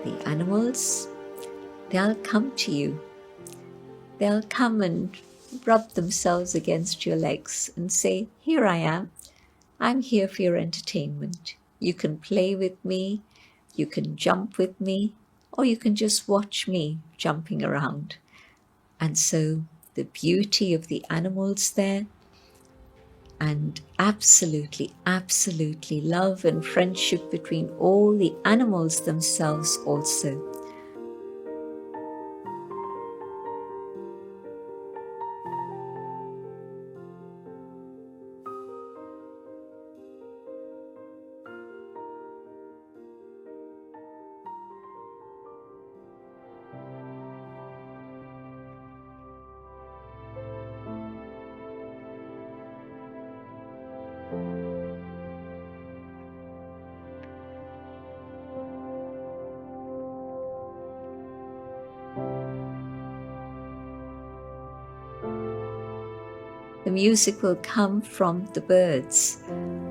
the animals, they'll come to you. They'll come and rub themselves against your legs and say, "Here I am. I'm here for your entertainment. You can play with me, you can jump with me, or you can just watch me jumping around." And so the beauty of the animals there, and absolutely, absolutely love and friendship between all the animals themselves also. The music will come from the birds,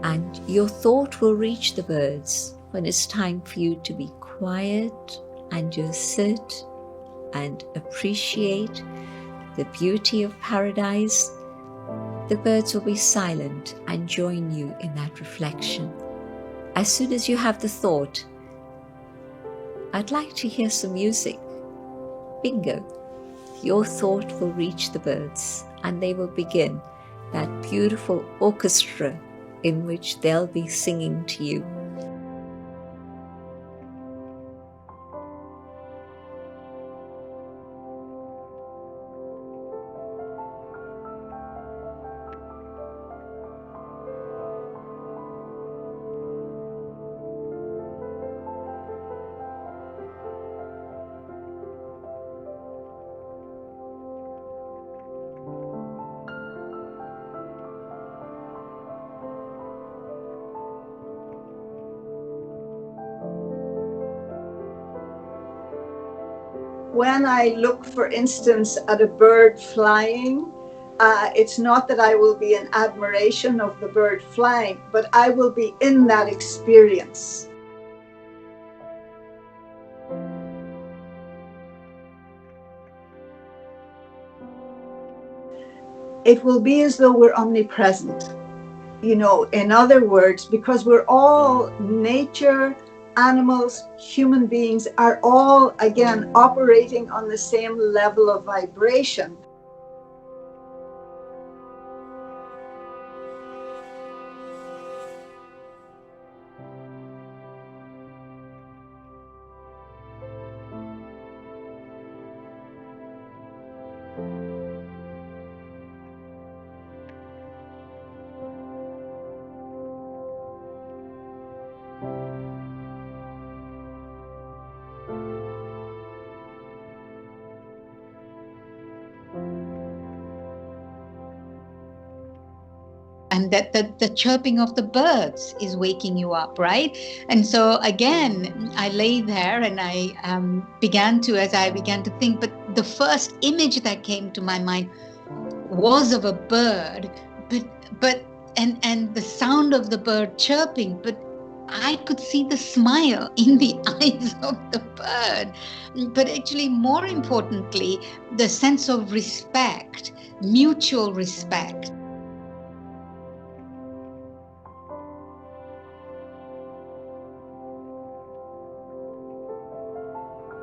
and your thought will reach the birds when it's time for you to be quiet and just sit and appreciate the beauty of paradise. The birds will be silent and join you in that reflection. As soon as you have the thought, "I'd like to hear some music," bingo, your thought will reach the birds and they will begin that beautiful orchestra in which they'll be singing to you. When I look, for instance, at a bird flying, it's not that I will be in admiration of the bird flying, but I will be in that experience. It will be as though we're omnipresent. In other words, because we're all nature, animals, human beings are all, again, operating on the same level of vibration. And that the chirping of the birds is waking you up, right? And so again, I lay there and I began to think, but the first image that came to my mind was of a bird, and the sound of the bird chirping, but I could see the smile in the eyes of the bird. But actually, more importantly, the sense of respect, mutual respect.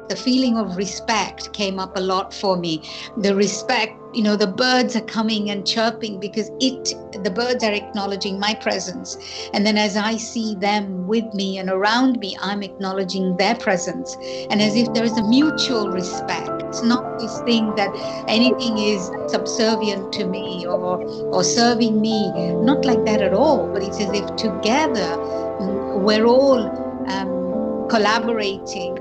The feeling of respect came up a lot for me. The respect, the birds are coming and chirping because the birds are acknowledging my presence. And then as I see them with me and around me, I'm acknowledging their presence. And as if there is a mutual respect. It's not this thing that anything is subservient to me or serving me. Not like that at all. But it's as if together we're all collaborating.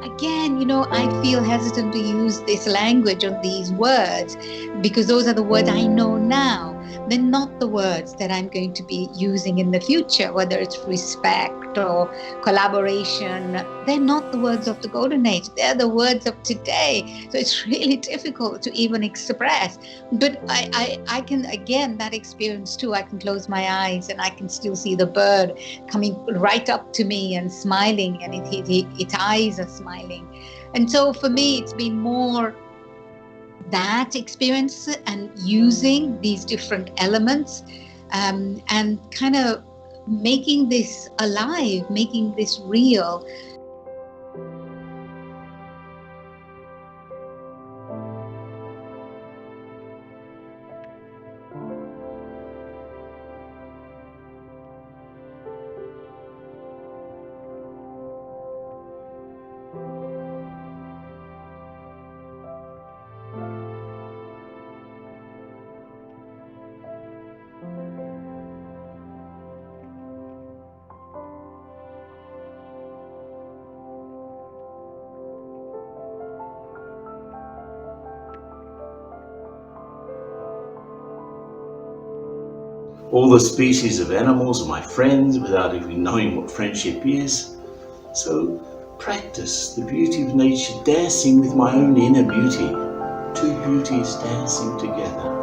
Again, I feel hesitant to use this language or these words because those are the words I know now. they're not the words that I'm going to be using in the future, whether it's respect or collaboration. They're not the words of the golden age. They're the words of today. So it's really difficult to even express. But I can, again, that experience too, I can close my eyes and I can still see the bird coming right up to me and smiling, and its eyes are smiling. And so for me, it's been more that experience and using these different elements, and kind of making this alive, making this real. All the species of animals are my friends without even knowing what friendship is. So practice the beauty of nature, dancing with my own inner beauty. Two beauties dancing together.